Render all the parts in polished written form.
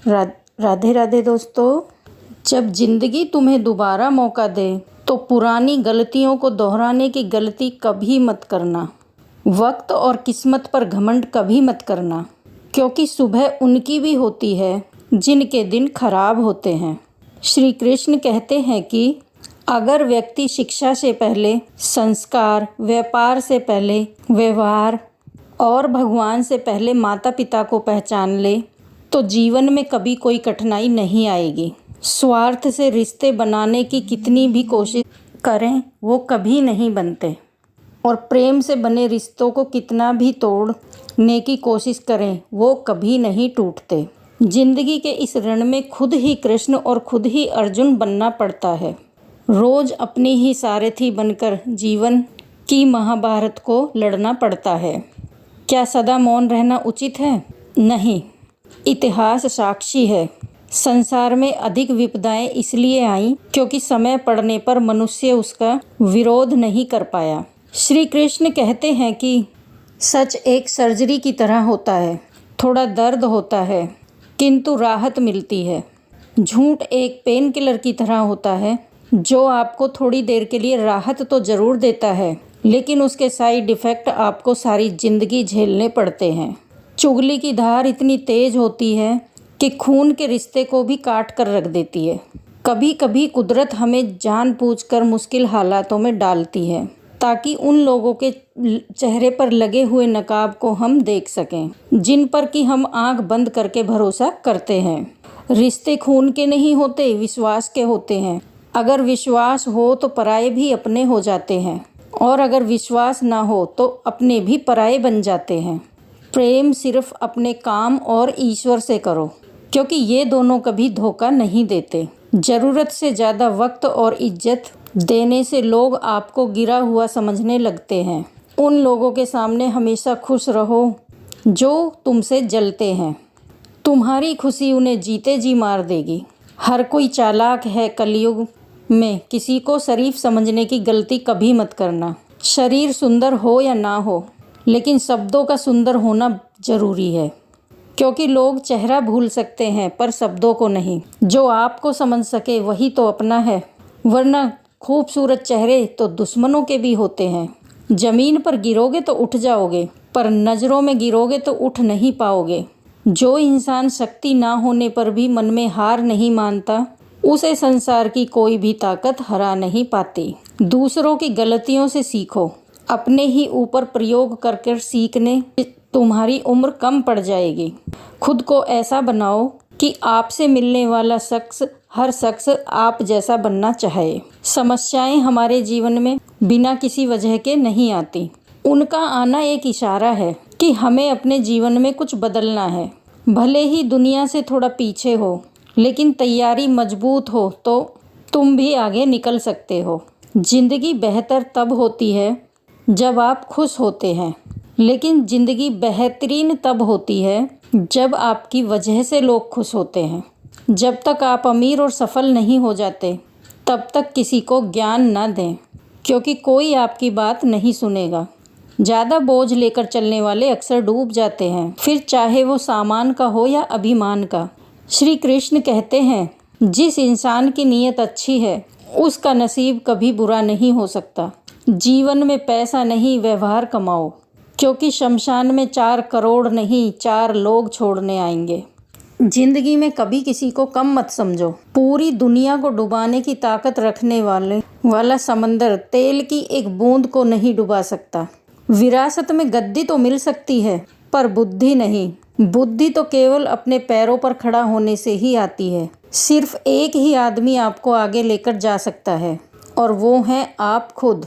राधे राधे दोस्तों। जब जिंदगी तुम्हें दोबारा मौका दे तो पुरानी गलतियों को दोहराने की गलती कभी मत करना। वक्त और किस्मत पर घमंड कभी मत करना, क्योंकि सुबह उनकी भी होती है जिनके दिन खराब होते हैं। श्री कृष्ण कहते हैं कि अगर व्यक्ति शिक्षा से पहले संस्कार, व्यापार से पहले व्यवहार और भगवान से पहले माता पिता को पहचान ले तो जीवन में कभी कोई कठिनाई नहीं आएगी। स्वार्थ से रिश्ते बनाने की कितनी भी कोशिश करें वो कभी नहीं बनते, और प्रेम से बने रिश्तों को कितना भी तोड़ने की कोशिश करें वो कभी नहीं टूटते। जिंदगी के इस रण में खुद ही कृष्ण और खुद ही अर्जुन बनना पड़ता है। रोज अपनी ही सारथी बनकर जीवन की महाभारत को लड़ना पड़ता है। क्या सदा मौन रहना उचित है? नहीं। इतिहास साक्षी है, संसार में अधिक विपदाएं इसलिए आईं क्योंकि समय पड़ने पर मनुष्य उसका विरोध नहीं कर पाया। श्री कृष्ण कहते हैं कि सच एक सर्जरी की तरह होता है, थोड़ा दर्द होता है किंतु राहत मिलती है। झूठ एक पेन किलर की तरह होता है जो आपको थोड़ी देर के लिए राहत तो जरूर देता है, लेकिन उसके साइड इफ़ेक्ट आपको सारी जिंदगी झेलने पड़ते हैं। चुगली की धार इतनी तेज होती है कि खून के रिश्ते को भी काट कर रख देती है। कभी कभी कुदरत हमें जानबूझकर मुश्किल हालातों में डालती है ताकि उन लोगों के चेहरे पर लगे हुए नकाब को हम देख सकें जिन पर कि हम आंख बंद करके भरोसा करते हैं। रिश्ते खून के नहीं होते, विश्वास के होते हैं। अगर विश्वास हो तो पराये भी अपने हो जाते हैं, और अगर विश्वास ना हो तो अपने भी पराये बन जाते हैं। प्रेम सिर्फ अपने काम और ईश्वर से करो, क्योंकि ये दोनों कभी धोखा नहीं देते। ज़रूरत से ज़्यादा वक्त और इज्जत देने से लोग आपको गिरा हुआ समझने लगते हैं। उन लोगों के सामने हमेशा खुश रहो जो तुमसे जलते हैं। तुम्हारी खुशी उन्हें जीते जी मार देगी। हर कोई चालाक है। कलयुग में किसी को शरीफ समझने की गलती कभी मत करना। शरीर सुंदर हो या ना हो, लेकिन शब्दों का सुंदर होना जरूरी है, क्योंकि लोग चेहरा भूल सकते हैं पर शब्दों को नहीं। जो आपको समझ सके वही तो अपना है, वरना खूबसूरत चेहरे तो दुश्मनों के भी होते हैं। जमीन पर गिरोगे तो उठ जाओगे, पर नज़रों में गिरोगे तो उठ नहीं पाओगे। जो इंसान शक्ति ना होने पर भी मन में हार नहीं मानता, उसे संसार की कोई भी ताकत हरा नहीं पाती। दूसरों की गलतियों से सीखो, अपने ही ऊपर प्रयोग कर सीखने तुम्हारी उम्र कम पड़ जाएगी। खुद को ऐसा बनाओ कि आपसे मिलने वाला शख्स, हर शख्स आप जैसा बनना चाहे। समस्याएं हमारे जीवन में बिना किसी वजह के नहीं आती। उनका आना एक इशारा है कि हमें अपने जीवन में कुछ बदलना है। भले ही दुनिया से थोड़ा पीछे हो, लेकिन तैयारी मजबूत हो तो तुम भी आगे निकल सकते हो। जिंदगी बेहतर तब होती है जब आप खुश होते हैं, लेकिन ज़िंदगी बेहतरीन तब होती है जब आपकी वजह से लोग खुश होते हैं। जब तक आप अमीर और सफल नहीं हो जाते तब तक किसी को ज्ञान न दें, क्योंकि कोई आपकी बात नहीं सुनेगा। ज़्यादा बोझ लेकर चलने वाले अक्सर डूब जाते हैं, फिर चाहे वो सामान का हो या अभिमान का। श्री कृष्ण कहते हैं, जिस इंसान की नीयत अच्छी है उसका नसीब कभी बुरा नहीं हो सकता। जीवन में पैसा नहीं, व्यवहार कमाओ, क्योंकि शमशान में 4 करोड़ नहीं 4 लोग छोड़ने आएंगे। जिंदगी में कभी किसी को कम मत समझो। पूरी दुनिया को डुबाने की ताकत रखने वाला समंदर तेल की एक बूंद को नहीं डुबा सकता। विरासत में गद्दी तो मिल सकती है पर बुद्धि नहीं। बुद्धि तो केवल अपने पैरों पर खड़ा होने से ही आती है। सिर्फ एक ही आदमी आपको आगे लेकर जा सकता है, और वो है आप खुद।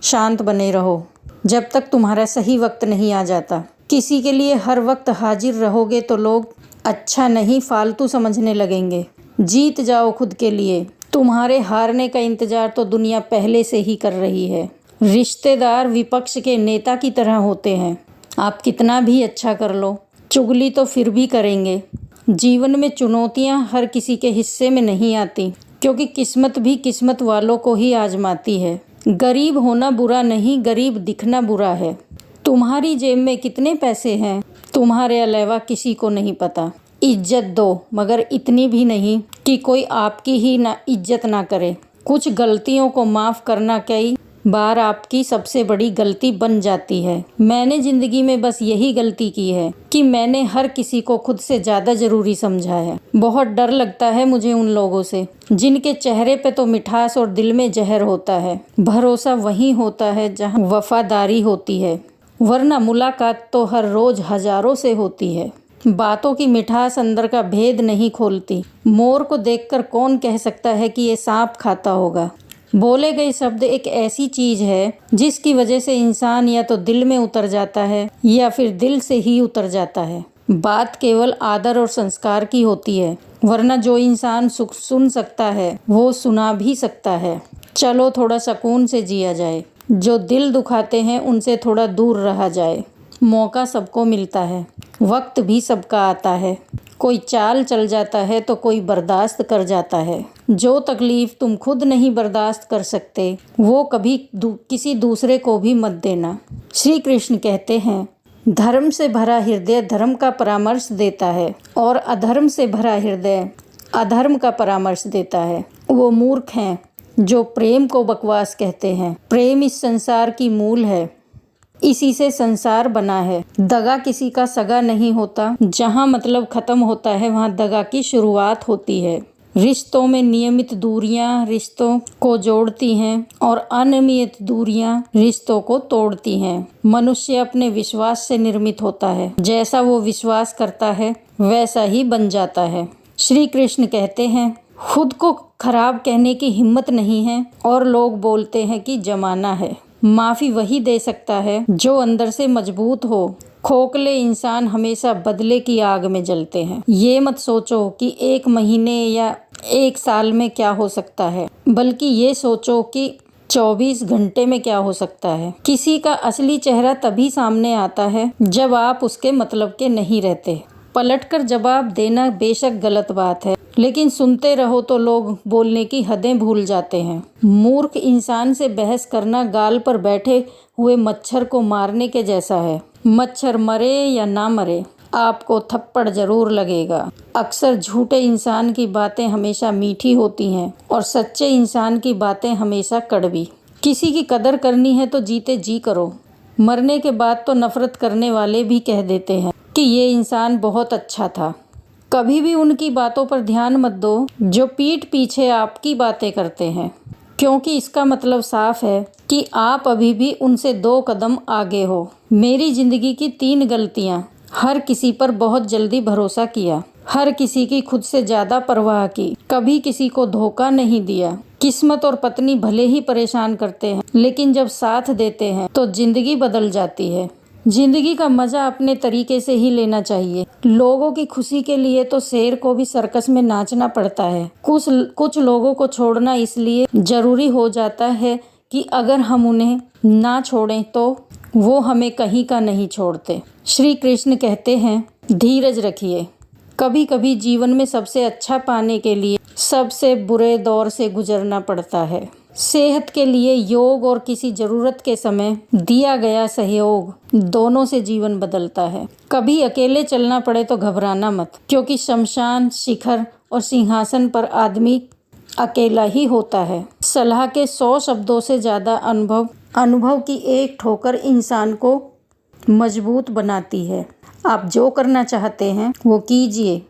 शांत बने रहो जब तक तुम्हारा सही वक्त नहीं आ जाता। किसी के लिए हर वक्त हाजिर रहोगे तो लोग अच्छा नहीं फालतू समझने लगेंगे। जीत जाओ खुद के लिए। तुम्हारे हारने का इंतजार तो दुनिया पहले से ही कर रही है। रिश्तेदार विपक्ष के नेता की तरह होते हैं। आप कितना भी अच्छा कर लो, चुगली तो फिर भी करेंगे। जीवन में चुनौतियां हर किसी के हिस्से में नहीं आती, क्योंकि किस्मत भी किस्मत वालों को ही आजमाती है। गरीब होना बुरा नहीं, गरीब दिखना बुरा है। तुम्हारी जेब में कितने पैसे हैं तुम्हारे अलावा किसी को नहीं पता। इज्जत दो, मगर इतनी भी नहीं कि कोई आपकी ही ना इज्जत ना करे। कुछ गलतियों को माफ़ करना कई बार आपकी सबसे बड़ी गलती बन जाती है। मैंने ज़िंदगी में बस यही गलती की है कि मैंने हर किसी को खुद से ज़्यादा ज़रूरी समझा है। बहुत डर लगता है मुझे उन लोगों से जिनके चेहरे पे तो मिठास और दिल में जहर होता है। भरोसा वहीं होता है जहाँ वफादारी होती है, वरना मुलाकात तो हर रोज़ हज़ारों से होती है। बातों की मिठास अंदर का भेद नहीं खोलती। मोर को देखकर कौन कह सकता है कि ये सांप खाता होगा। बोले गए शब्द एक ऐसी चीज है जिसकी वजह से इंसान या तो दिल में उतर जाता है या फिर दिल से ही उतर जाता है। बात केवल आदर और संस्कार की होती है, वरना जो इंसान सुन सकता है वो सुना भी सकता है। चलो थोड़ा सुकून से जिया जाए, जो दिल दुखाते हैं उनसे थोड़ा दूर रहा जाए। मौका सबको मिलता है, वक्त भी सबका आता है। कोई चाल चल जाता है तो कोई बर्दाश्त कर जाता है। जो तकलीफ तुम खुद नहीं बर्दाश्त कर सकते वो कभी किसी दूसरे को भी मत देना। श्री कृष्ण कहते हैं, धर्म से भरा हृदय धर्म का परामर्श देता है और अधर्म से भरा हृदय अधर्म का परामर्श देता है। वो मूर्ख हैं जो प्रेम को बकवास कहते हैं। प्रेम इस संसार की मूल है, इसी से संसार बना है। दगा किसी का सगा नहीं होता। जहाँ मतलब खत्म होता है वहाँ दगा की शुरुआत होती है। रिश्तों में नियमित दूरियां रिश्तों को जोड़ती हैं और अनियमित दूरियां रिश्तों को तोड़ती हैं। मनुष्य अपने विश्वास से निर्मित होता है। जैसा वो विश्वास करता है वैसा ही बन जाता है। श्री कृष्ण कहते हैं, खुद को खराब कहने की हिम्मत नहीं है और लोग बोलते हैं कि जमाना है। माफ़ी वही दे सकता है जो अंदर से मजबूत हो। खोखले इंसान हमेशा बदले की आग में जलते हैं। ये मत सोचो कि 1 महीने या 1 साल में क्या हो सकता है, बल्कि ये सोचो कि 24 घंटे में क्या हो सकता है। किसी का असली चेहरा तभी सामने आता है जब आप उसके मतलब के नहीं रहते। पलटकर जवाब देना बेशक गलत बात है, लेकिन सुनते रहो तो लोग बोलने की हदें भूल जाते हैं। मूर्ख इंसान से बहस करना गाल पर बैठे हुए मच्छर को मारने के जैसा है। मच्छर मरे या ना मरे, आपको थप्पड़ जरूर लगेगा। अक्सर झूठे इंसान की बातें हमेशा मीठी होती हैं और सच्चे इंसान की बातें हमेशा कड़वी। किसी की कदर करनी है तो जीते जी करो। मरने के बाद तो नफरत करने वाले भी कह देते हैं कि ये इंसान बहुत अच्छा था। कभी भी उनकी बातों पर ध्यान मत दो जो पीठ पीछे आपकी बातें करते हैं, क्योंकि इसका मतलब साफ है कि आप अभी भी उनसे 2 कदम आगे हो। मेरी जिंदगी की 3 गलतियां। हर किसी पर बहुत जल्दी भरोसा किया, हर किसी की खुद से ज्यादा परवाह की, कभी किसी को धोखा नहीं दिया। किस्मत और पत्नी भले ही परेशान करते हैं, लेकिन जब साथ देते हैं तो जिंदगी बदल जाती है। जिंदगी का मजा अपने तरीके से ही लेना चाहिए। लोगों की खुशी के लिए तो शेर को भी सर्कस में नाचना पड़ता है। कुछ लोगों को छोड़ना इसलिए जरूरी हो जाता है कि अगर हम उन्हें ना छोड़ें तो वो हमें कहीं का नहीं छोड़ते। श्री कृष्ण कहते हैं, धीरज रखिए। कभी कभी जीवन में सबसे अच्छा पाने के लिए सबसे बुरे दौर से गुजरना पड़ता है। सेहत के लिए योग और किसी जरूरत के समय दिया गया सहयोग, दोनों से जीवन बदलता है। कभी अकेले चलना पड़े तो घबराना मत, क्योंकि शमशान, शिखर और सिंहासन पर आदमी अकेला ही होता है। सलाह के 100 शब्दों से ज्यादा अनुभव की एक ठोकर इंसान को मजबूत बनाती है। आप जो करना चाहते हैं वो कीजिए।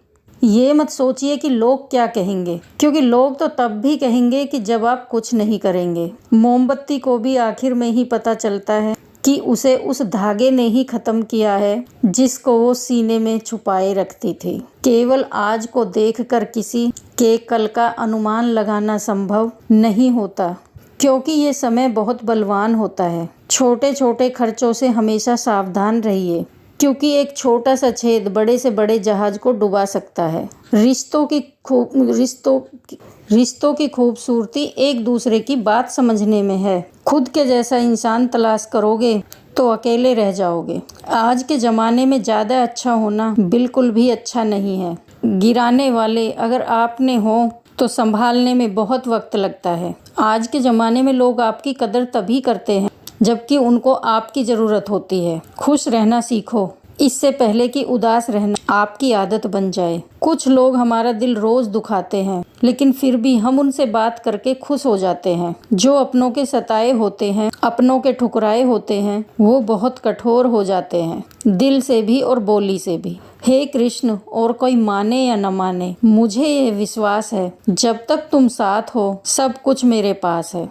ये मत सोचिए कि लोग क्या कहेंगे, क्योंकि लोग तो तब भी कहेंगे कि जब आप कुछ नहीं करेंगे। मोमबत्ती को भी आखिर में ही पता चलता है कि उसे उस धागे ने ही खत्म किया है जिसको वो सीने में छुपाए रखती थी। केवल आज को देखकर किसी के कल का अनुमान लगाना संभव नहीं होता, क्योंकि ये समय बहुत बलवान होता है। छोटे छोटे खर्चों से हमेशा सावधान रहिए, क्योंकि एक छोटा सा छेद बड़े से बड़े जहाज को डुबा सकता है। रिश्तों की खूबसूरती एक दूसरे की बात समझने में है। खुद के जैसा इंसान तलाश करोगे तो अकेले रह जाओगे। आज के ज़माने में ज़्यादा अच्छा होना बिल्कुल भी अच्छा नहीं है। गिराने वाले अगर आपने हो तो संभालने में बहुत वक्त लगता है। आज के ज़माने में लोग आपकी कदर तभी करते हैं जबकि उनको आपकी ज़रूरत होती है। खुश रहना सीखो, इससे पहले कि उदास रहना आपकी आदत बन जाए। कुछ लोग हमारा दिल रोज दुखाते हैं, लेकिन फिर भी हम उनसे बात करके खुश हो जाते हैं। जो अपनों के सताए होते हैं, अपनों के ठुकराए होते हैं, वो बहुत कठोर हो जाते हैं, दिल से भी और बोली से भी। हे कृष्ण, और कोई माने या न माने, मुझे ये विश्वास है जब तक तुम साथ हो सब कुछ मेरे पास है।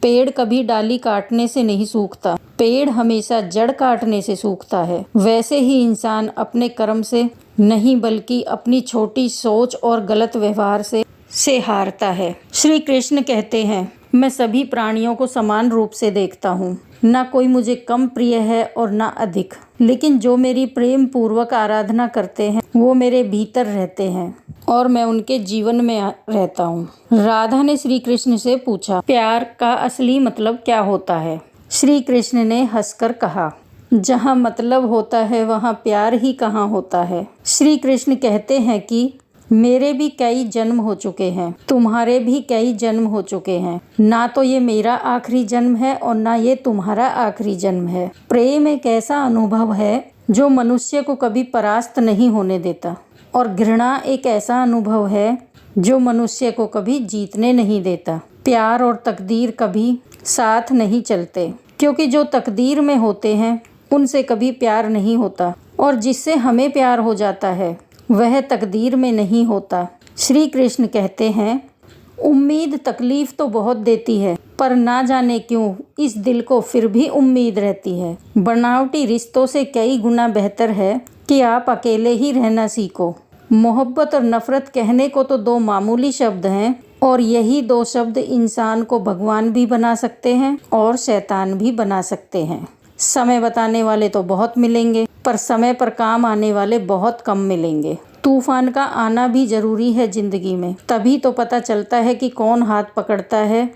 पेड़ कभी डाली काटने से नहीं सूखता, पेड़ हमेशा जड़ काटने से सूखता है। वैसे ही इंसान अपने कर्म से नहीं बल्कि अपनी छोटी सोच और गलत व्यवहार से हारता है। श्री कृष्ण कहते हैं, मैं सभी प्राणियों को समान रूप से देखता हूँ, ना कोई मुझे कम प्रिय है और ना अधिक, लेकिन जो मेरी प्रेम पूर्वक आराधना करते हैं वो मेरे भीतर रहते हैं और मैं उनके जीवन में रहता हूँ। राधा ने श्री कृष्ण से पूछा, प्यार का असली मतलब क्या होता है? श्री कृष्ण ने हंसकर कहा, जहाँ मतलब होता है वहाँ प्यार ही कहाँ होता है। श्री कृष्ण कहते हैं कि मेरे भी कई जन्म हो चुके हैं, तुम्हारे भी कई जन्म हो चुके हैं, ना तो ये मेरा आखिरी जन्म है और ना ये तुम्हारा आखिरी जन्म है। प्रेम एक ऐसा अनुभव है जो मनुष्य को कभी परास्त नहीं होने देता, और घृणा एक ऐसा अनुभव है जो मनुष्य को कभी जीतने नहीं देता। प्यार और तकदीर कभी साथ नहीं चलते, क्योंकि जो तकदीर में होते हैं उनसे कभी प्यार नहीं होता, और जिससे हमें प्यार हो जाता है वह तकदीर में नहीं होता। श्री कृष्ण कहते हैं, उम्मीद तकलीफ तो बहुत देती है, पर ना जाने क्यों इस दिल को फिर भी उम्मीद रहती है। बनावटी रिश्तों से कई गुना बेहतर है कि आप अकेले ही रहना सीखो। मोहब्बत और नफरत कहने को तो दो मामूली शब्द हैं, और यही दो शब्द इंसान को भगवान भी बना सकते हैं और शैतान भी बना सकते हैं। समय बताने वाले तो बहुत मिलेंगे, पर समय पर काम आने वाले बहुत कम मिलेंगे। तूफान का आना भी जरूरी है जिंदगी में, तभी तो पता चलता है कि कौन हाथ पकड़ता है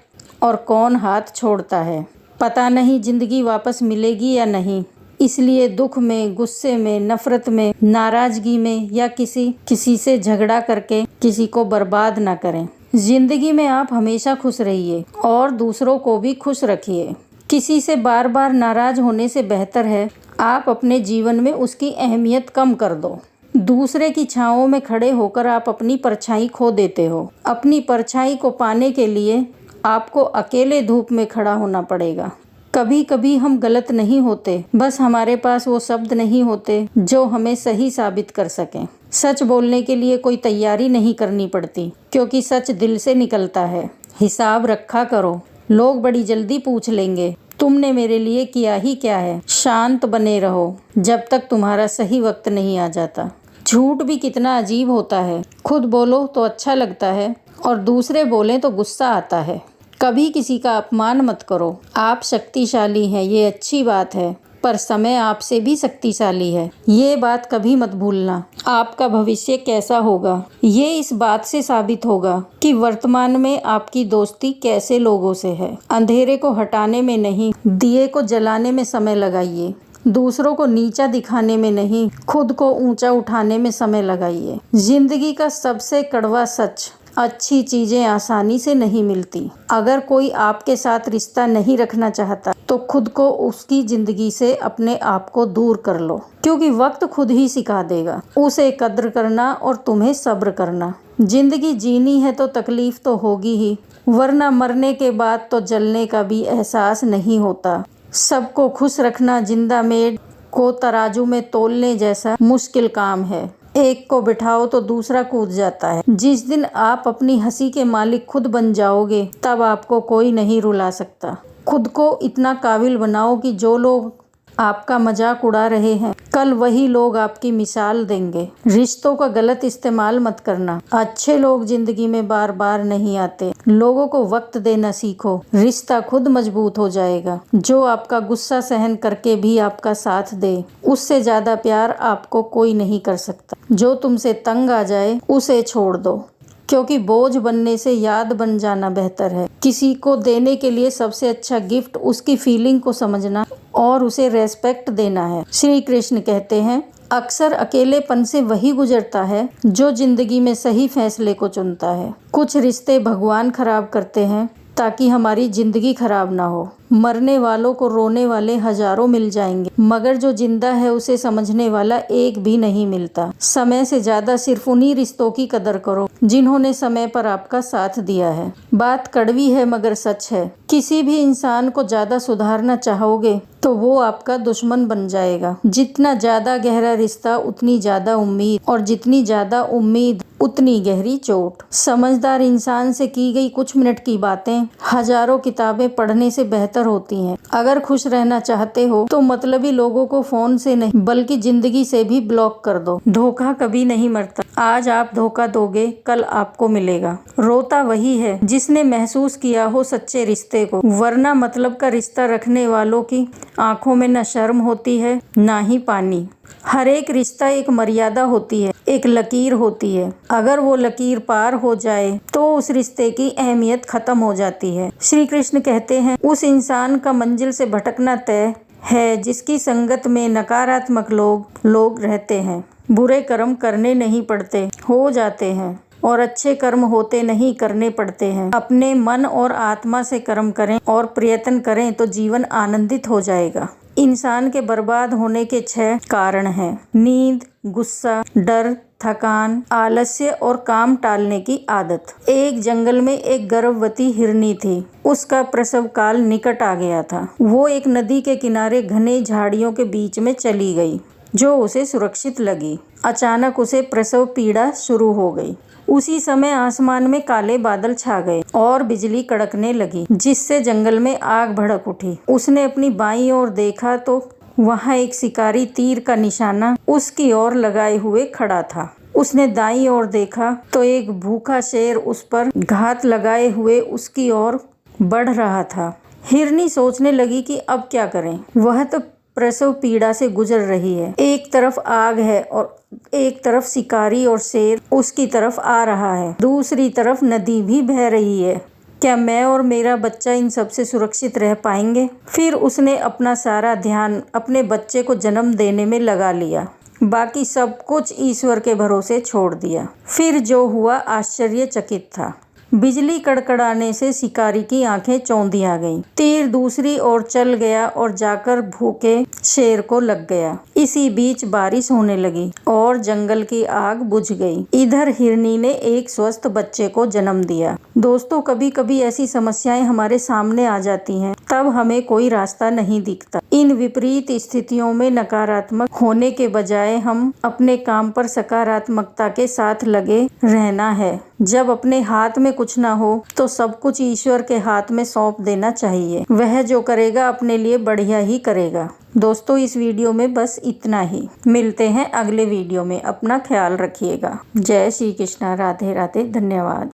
और कौन हाथ छोड़ता है। पता नहीं जिंदगी वापस मिलेगी या नहीं, इसलिए दुख में, गुस्से में, नफरत में, नाराजगी में या किसी से झगड़ा करके किसी को बर्बाद ना करें। जिंदगी में आप हमेशा खुश रहिए और दूसरों को भी खुश रखिए। किसी से बार बार नाराज होने से बेहतर है आप अपने जीवन में उसकी अहमियत कम कर दो। दूसरे की छांवों में खड़े होकर आप अपनी परछाई खो देते हो। अपनी परछाई को पाने के लिए आपको अकेले धूप में खड़ा होना पड़ेगा। कभी कभी हम गलत नहीं होते, बस हमारे पास वो शब्द नहीं होते जो हमें सही साबित कर सकें। सच बोलने के लिए कोई तैयारी नहीं करनी पड़ती, क्योंकि सच दिल से निकलता है। हिसाब रखा करो, लोग बड़ी जल्दी पूछ लेंगे तुमने मेरे लिए किया ही क्या है। शांत बने रहो जब तक तुम्हारा सही वक्त नहीं आ जाता। झूठ भी कितना अजीब होता है, खुद बोलो तो अच्छा लगता है और दूसरे बोलें तो गुस्सा आता है। कभी किसी का अपमान मत करो। आप शक्तिशाली हैं, ये अच्छी बात है, पर समय आपसे भी शक्तिशाली है, ये बात कभी मत भूलना। आपका भविष्य कैसा होगा ये इस बात से साबित होगा कि वर्तमान में आपकी दोस्ती कैसे लोगों से है। अंधेरे को हटाने में नहीं, दिए को जलाने में समय लगाइए। दूसरों को नीचा दिखाने में नहीं, खुद को ऊंचा उठाने में समय लगाइए। जिंदगी का सबसे कड़वा सच, अच्छी चीजें आसानी से नहीं मिलती। अगर कोई आपके साथ रिश्ता नहीं रखना चाहता तो खुद को उसकी जिंदगी से अपने आप को दूर कर लो, क्योंकि वक्त खुद ही सिखा देगा उसे कद्र करना और तुम्हें सब्र करना। जिंदगी जीनी है तो तकलीफ तो होगी ही, वरना मरने के बाद तो जलने का भी एहसास नहीं होता। सबको खुश रखना जिंदा मेड को तराजू में तोलने जैसा मुश्किल काम है। एक को बिठाओ तो दूसरा कूद जाता है। जिस दिन आप अपनी हंसी के मालिक खुद बन जाओगे तब आपको कोई नहीं रुला सकता। खुद को इतना काबिल बनाओ कि जो लोग आपका मजाक उड़ा रहे हैं कल वही लोग आपकी मिसाल देंगे। रिश्तों का गलत इस्तेमाल मत करना। अच्छे लोग जिंदगी में बार बार नहीं आते। लोगों को वक्त देना सीखो, रिश्ता खुद मजबूत हो जाएगा। जो आपका गुस्सा सहन करके भी आपका साथ दे, उससे ज्यादा प्यार आपको कोई नहीं कर सकता। जो तुमसे तंग आ जाए उसे छोड़ दो, क्योंकि बोझ बनने से याद बन जाना बेहतर है। किसी को देने के लिए सबसे अच्छा गिफ्ट उसकी फीलिंग को समझना और उसे रेस्पेक्ट देना है। श्री कृष्ण कहते हैं, अक्सर अकेलेपन से वही गुजरता है जो जिंदगी में सही फैसले को चुनता है। कुछ रिश्ते भगवान खराब करते हैं ताकि हमारी जिंदगी खराब ना हो। मरने वालों को रोने वाले हजारों मिल जाएंगे, मगर जो जिंदा है उसे समझने वाला एक भी नहीं मिलता। समय से ज्यादा सिर्फ उन्हीं रिश्तों की कदर करो जिन्होंने समय पर आपका साथ दिया है। बात कड़वी है मगर सच है। किसी भी इंसान को ज्यादा सुधारना चाहोगे तो वो आपका दुश्मन बन जाएगा। जितना ज्यादा गहरा रिश्ता उतनी ज्यादा उम्मीद, और जितनी ज्यादा उम्मीद उतनी गहरी चोट। समझदार इंसान से की गई कुछ मिनट की बातें हजारों किताबें पढ़ने से बेहतर होती हैं। अगर खुश रहना चाहते हो तो मतलबी लोगों को फोन से नहीं बल्कि जिंदगी से भी ब्लॉक कर दो। धोखा कभी नहीं मरता। आज आप धोखा दोगे कल आपको मिलेगा। रोता वही है जिसने महसूस किया हो सच्चे रिश्ते को, वरना मतलब का रिश्ता रखने वालों की आंखों में न शर्म होती है ना ही पानी। हर एक रिश्ता एक मर्यादा होती है, एक लकीर होती है। अगर वो लकीर पार हो जाए तो उस रिश्ते की अहमियत खत्म हो जाती है। श्री कृष्ण कहते हैं, उस इंसान का मंजिल से भटकना तय है जिसकी संगत में नकारात्मक लोग रहते हैं। बुरे कर्म करने नहीं पड़ते, हो जाते हैं, और अच्छे कर्म होते नहीं, करने पड़ते हैं। अपने मन और आत्मा से कर्म करें और प्रयत्न करें तो जीवन आनंदित हो जाएगा। इंसान के बर्बाद होने के 6 कारण हैं: नींद, गुस्सा, डर, थकान, आलस्य और काम टालने की आदत। एक जंगल में एक गर्भवती हिरनी थी। उसका प्रसव काल निकट आ गया था। वो एक नदी के किनारे घने झाड़ियों के बीच में चली गई जो उसे सुरक्षित लगी। अचानक उसे प्रसव पीड़ा शुरू हो गई। उसी समय आसमान में काले बादल छा गए और बिजली कड़कने लगी, जिससे जंगल में आग भड़क उठी। उसने अपनी बाईं ओर देखा तो वहां एक शिकारी तीर का निशाना उसकी ओर लगाए हुए खड़ा था। उसने दाईं ओर देखा तो एक भूखा शेर उस पर घात लगाए हुए उसकी ओर बढ़ रहा था। हिरनी सोचने लगी कि अब क्या करें। वह तो प्रसव पीड़ा से गुजर रही है। एक तरफ आग है और एक तरफ शिकारी और शेर उसकी तरफ आ रहा है। दूसरी तरफ नदी भी बह रही है। क्या मैं और मेरा बच्चा इन सब से सुरक्षित रह पाएंगे? फिर उसने अपना सारा ध्यान अपने बच्चे को जन्म देने में लगा लिया। बाकी सब कुछ ईश्वर के भरोसे छोड़ दिया। फिर जो हुआ आश्चर्यचकित था। बिजली कड़कड़ाने से शिकारी की आंखें चौंधी आ गईं। तीर दूसरी ओर चल गया और जाकर भूखे शेर को लग गया। इसी बीच बारिश होने लगी और जंगल की आग बुझ गई। इधर हिरनी ने एक स्वस्थ बच्चे को जन्म दिया। दोस्तों, कभी कभी ऐसी समस्याएं हमारे सामने आ जाती हैं, तब हमें कोई रास्ता नहीं दिखता। इन विपरीत स्थितियों में नकारात्मक होने के बजाय हम अपने काम पर सकारात्मकता के साथ लगे रहना है। जब अपने हाथ में कुछ ना हो तो सब कुछ ईश्वर के हाथ में सौंप देना चाहिए। वह जो करेगा अपने लिए बढ़िया ही करेगा। दोस्तों, इस वीडियो में बस इतना ही। मिलते हैं अगले वीडियो में। अपना ख्याल रखिएगा। जय श्री कृष्णा। राधे राधे। धन्यवाद।